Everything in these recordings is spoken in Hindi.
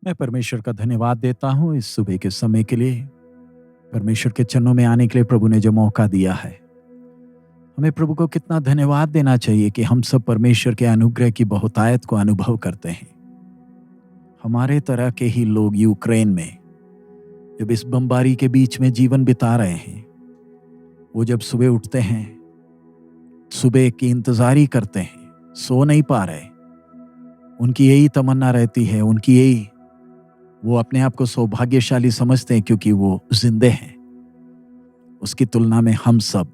मैं परमेश्वर का धन्यवाद देता हूँ इस सुबह के समय के लिए। परमेश्वर के चरणों में आने के लिए प्रभु ने जो मौका दिया है, हमें प्रभु को कितना धन्यवाद देना चाहिए कि हम सब परमेश्वर के अनुग्रह की बहुतायत को अनुभव करते हैं। हमारे तरह के ही लोग यूक्रेन में जब इस बमबारी के बीच में जीवन बिता रहे हैं, वो जब सुबह उठते हैं, सुबह की इंतजारी करते हैं, सो नहीं पा रहे, उनकी यही तमन्ना रहती है, वो अपने आप को सौभाग्यशाली समझते हैं क्योंकि वो जिंदे हैं। उसकी तुलना में हम सब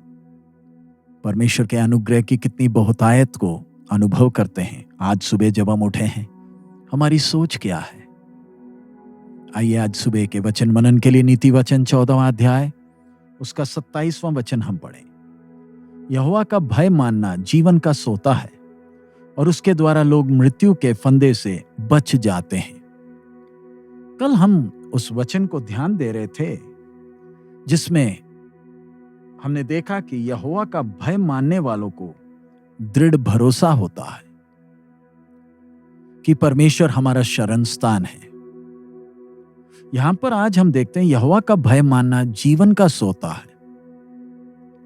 परमेश्वर के अनुग्रह की कितनी बहुतायत को अनुभव करते हैं। आज सुबह जब हम उठे हैं, हमारी सोच क्या है? आइए आज सुबह के वचन मनन के लिए नीति वचन 14वां अध्याय उसका 27वां वचन हम पढ़ें। यहोवा का भय मानना जीवन का सोता है और उसके द्वारा लोग मृत्यु के फंदे से बच जाते हैं। कल हम उस वचन को ध्यान दे रहे थे जिसमें हमने देखा कि यहोवा का भय मानने वालों को दृढ़ भरोसा होता है कि परमेश्वर हमारा शरण स्थान है। यहां पर आज हम देखते हैं यहोवा का भय मानना जीवन का सोता है।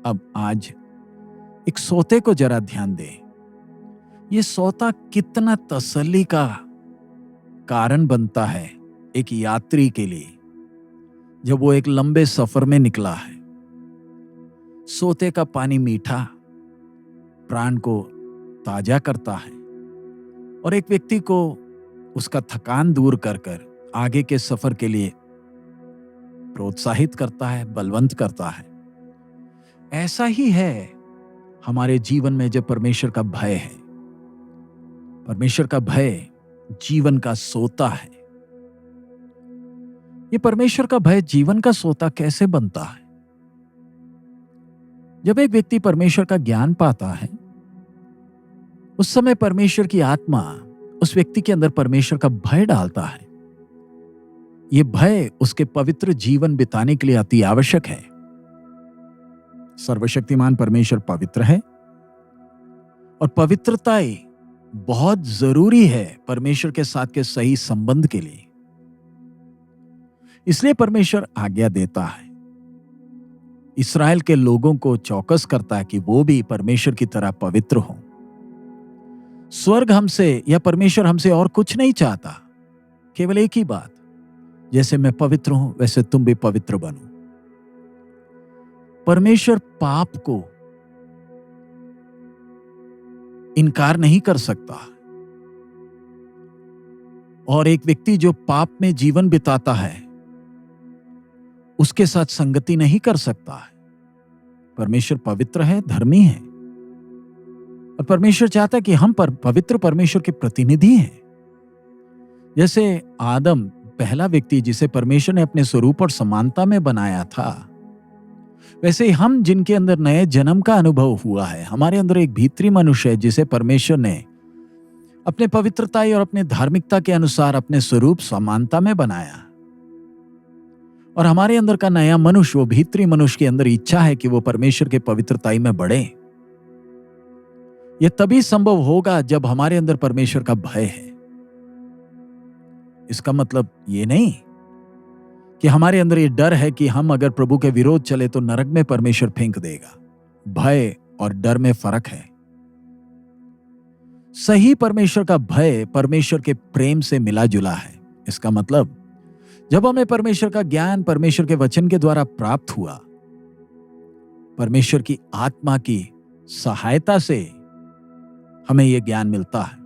अब आज एक सोते को जरा ध्यान दें। यह सोता कितना तसल्ली का कारण बनता है एक यात्री के लिए जब वो एक लंबे सफर में निकला है। सोते का पानी मीठा प्राण को ताजा करता है और एक व्यक्ति को उसका थकान दूर कर आगे के सफर के लिए प्रोत्साहित करता है, बलवंत करता है। ऐसा ही है हमारे जीवन में जब परमेश्वर का भय है। परमेश्वर का भय जीवन का सोता है। ये परमेश्वर का भय जीवन का सोता कैसे बनता है? जब एक व्यक्ति परमेश्वर का ज्ञान पाता है, उस समय परमेश्वर की आत्मा उस व्यक्ति के अंदर परमेश्वर का भय डालता है। यह भय उसके पवित्र जीवन बिताने के लिए अति आवश्यक है। सर्वशक्तिमान परमेश्वर पवित्र है और पवित्रता बहुत जरूरी है परमेश्वर के साथ के सही संबंध के लिए। इसलिए परमेश्वर आज्ञा देता है, इस्राएल के लोगों को चौकस करता है कि वो भी परमेश्वर की तरह पवित्र हो। स्वर्ग हमसे या परमेश्वर हमसे और कुछ नहीं चाहता, केवल एक ही बात, जैसे मैं पवित्र हूं वैसे तुम भी पवित्र बनो। परमेश्वर पाप को इनकार नहीं कर सकता और एक व्यक्ति जो पाप में जीवन बिताता है उसके साथ संगति नहीं कर सकता है। परमेश्वर पवित्र है, धर्मी है और परमेश्वर चाहता है कि हम पवित्र परमेश्वर के प्रतिनिधि हैं। जैसे आदम पहला व्यक्ति जिसे परमेश्वर ने अपने स्वरूप और समानता में बनाया था, वैसे ही हम जिनके अंदर नए जन्म का अनुभव हुआ है, हमारे अंदर एक भीतरी मनुष्य है जिसे परमेश्वर ने अपने पवित्रता और अपने धार्मिकता के अनुसार अपने स्वरूप समानता में बनाया। और हमारे अंदर का नया मनुष्य, वो भीतरी मनुष्य के अंदर इच्छा है कि वो परमेश्वर के पवित्रताई में बढ़े। यह तभी संभव होगा जब हमारे अंदर परमेश्वर का भय है। इसका मतलब ये नहीं कि हमारे अंदर ये डर है कि हम अगर प्रभु के विरोध चले तो नरक में परमेश्वर फेंक देगा। भय और डर में फर्क है। सही परमेश्वर का भय परमेश्वर के प्रेम से मिला जुला है। इसका मतलब जब हमें परमेश्वर का ज्ञान परमेश्वर के वचन के द्वारा प्राप्त हुआ, परमेश्वर की आत्मा की सहायता से हमें यह ज्ञान मिलता है।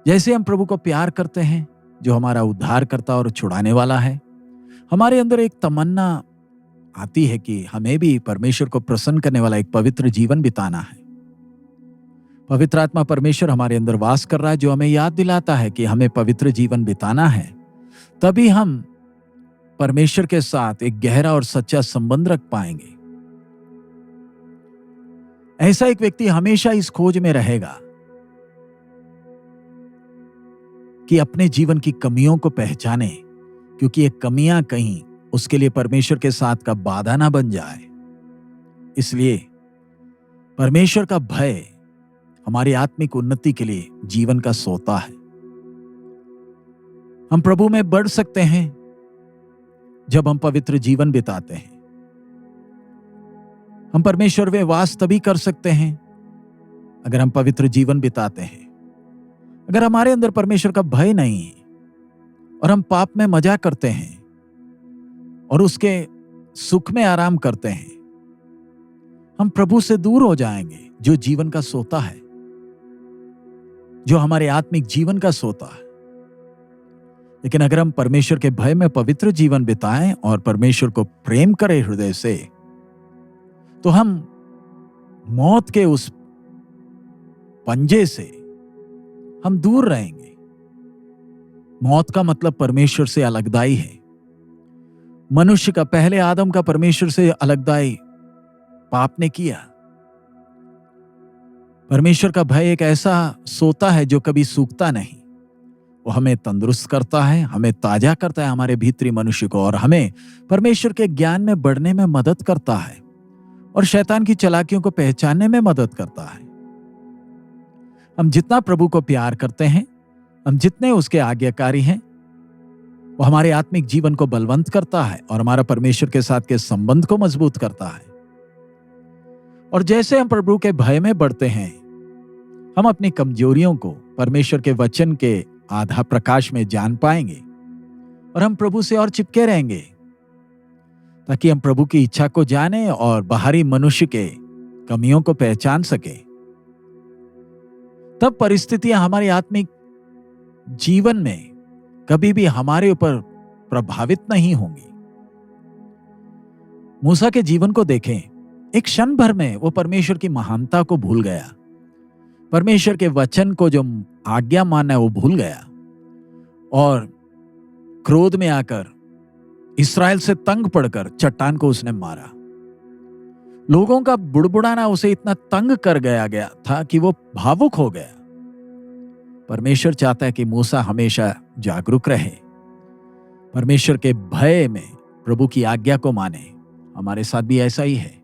जैसे हम प्रभु को प्यार करते हैं जो हमारा उद्धार करता और छुड़ाने वाला है, हमारे अंदर एक तमन्ना आती है कि हमें भी परमेश्वर को प्रसन्न करने वाला एक पवित्र जीवन बिताना है। पवित्र आत्मा परमेश्वर हमारे अंदर वास कर रहा है जो हमें याद दिलाता है कि हमें पवित्र जीवन बिताना है। तभी हम परमेश्वर के साथ एक गहरा और सच्चा संबंध रख पाएंगे। ऐसा एक व्यक्ति हमेशा इस खोज में रहेगा कि अपने जीवन की कमियों को पहचाने, क्योंकि ये कमियां कहीं उसके लिए परमेश्वर के साथ का बाधा ना बन जाए। इसलिए परमेश्वर का भय हमारी आत्मिक उन्नति के लिए जीवन का सोता है। हम प्रभु में बढ़ सकते हैं जब हम पवित्र जीवन बिताते हैं। हम परमेश्वर में वास तभी कर सकते हैं अगर हम पवित्र जीवन बिताते हैं। अगर हमारे अंदर परमेश्वर का भय नहीं है और हम पाप में मजा करते हैं और उसके सुख में आराम करते हैं, हम प्रभु से दूर हो जाएंगे, जो जीवन का सोता है, जो हमारे आत्मिक जीवन का सोता है। लेकिन अगर हम परमेश्वर के भय में पवित्र जीवन बिताएं और परमेश्वर को प्रेम करें हृदय से, तो हम मौत के उस पंजे से हम दूर रहेंगे। मौत का मतलब परमेश्वर से अलगदाई है। मनुष्य का, पहले आदम का परमेश्वर से अलगदाई पाप ने किया। परमेश्वर का भय एक ऐसा सोता है जो कभी सूखता नहीं। वो हमें तंदुरुस्त करता है, हमें ताजा करता है, हमारे भीतरी मनुष्य को, और हमें परमेश्वर के ज्ञान में बढ़ने में मदद करता है और शैतान की चालाकियों को पहचानने में मदद करता है। हम जितना प्रभु को प्यार करते हैं, हम जितने उसके आज्ञाकारी हैं, वो हमारे आत्मिक जीवन को बलवंत करता है और हमारा परमेश्वर के साथ के संबंध को मजबूत करता है। और जैसे हम प्रभु के भय में बढ़ते हैं, हम अपनी कमजोरियों को परमेश्वर के वचन के आधा प्रकाश में जान पाएंगे और हम प्रभु से और चिपके रहेंगे, ताकि हम प्रभु की इच्छा को जाने और बाहरी मनुष्य के कमियों को पहचान सके। तब परिस्थितियां हमारे आत्मिक जीवन में कभी भी हमारे ऊपर प्रभावित नहीं होंगी। मूसा के जीवन को देखें, एक क्षण भर में वो परमेश्वर की महानता को भूल गया। परमेश्वर के वचन को जो आज्ञा मानना है वो भूल गया और क्रोध में आकर इस्राएल से तंग पड़कर चट्टान को उसने मारा। लोगों का बुड़बुड़ाना उसे इतना तंग कर गया था कि वो भावुक हो गया। परमेश्वर चाहता है कि मूसा हमेशा जागरूक रहे, परमेश्वर के भय में प्रभु की आज्ञा को माने। हमारे साथ भी ऐसा ही है।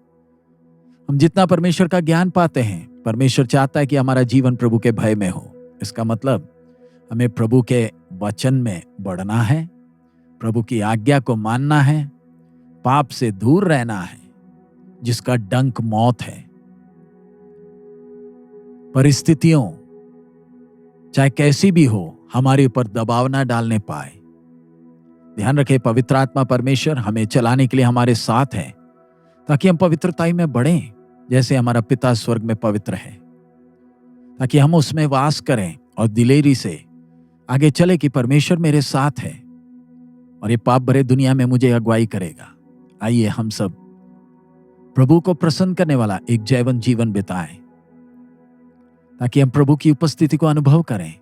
हम जितना परमेश्वर का ज्ञान पाते हैं, परमेश्वर चाहता है कि हमारा जीवन प्रभु के भय में हो। इसका मतलब हमें प्रभु के वचन में बढ़ना है, प्रभु की आज्ञा को मानना है, पाप से दूर रहना है जिसका डंक मौत है। परिस्थितियों चाहे कैसी भी हो, हमारे ऊपर दबाव ना डालने पाए। ध्यान रखें, पवित्र आत्मा परमेश्वर हमें चलाने के लिए हमारे साथ है, ताकि हम पवित्रताई में बढ़ें जैसे हमारा पिता स्वर्ग में पवित्र है, ताकि हम उसमें वास करें और दिलेरी से आगे चले कि परमेश्वर मेरे साथ है और ये पाप भरे दुनिया में मुझे अगुवाई करेगा। आइए हम सब प्रभु को प्रसन्न करने वाला एक जैवन जीवन बिताएं, ताकि हम प्रभु की उपस्थिति को अनुभव करें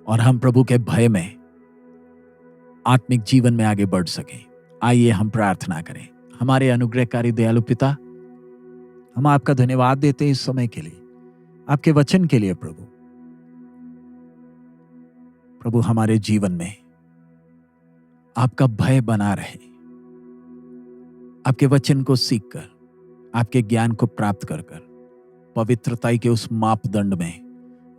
और हम प्रभु के भय में आत्मिक जीवन में आगे बढ़ सकें। आइए हम प्रार्थना करें। हमारे अनुग्रहकारी दयालु पिता, हम आपका धन्यवाद देते हैं इस समय के लिए, आपके वचन के लिए। प्रभु हमारे जीवन में आपका भय बना रहे, आपके वचन को सीखकर, आपके ज्ञान को प्राप्त कर पवित्रताई के उस मापदंड में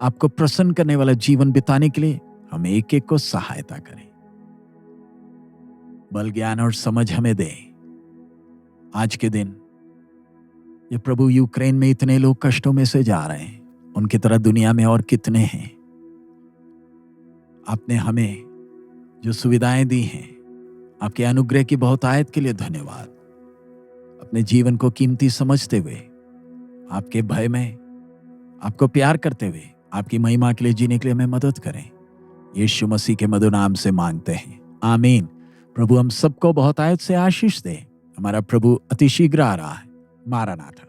आपको प्रसन्न करने वाला जीवन बिताने के लिए हम एक एक को सहायता करें। बल, ज्ञान और समझ हमें दे। आज के दिन ये प्रभु यूक्रेन में इतने लोग कष्टों में से जा रहे हैं, उनकी तरह दुनिया में और कितने हैं। आपने हमें जो सुविधाएं दी हैं, आपके अनुग्रह की बहुतायत के लिए धन्यवाद। अपने जीवन को कीमती समझते हुए, आपके भय में, आपको प्यार करते हुए, आपकी महिमा के लिए जीने के लिए हमें मदद करें। यीशु मसीह के मधुर नाम से मांगते हैं, आमीन। प्रभु हम सबको बहुतायत से आशीष दे। हमारा प्रभु अति शीघ्र आ रहा है। मारानाथा।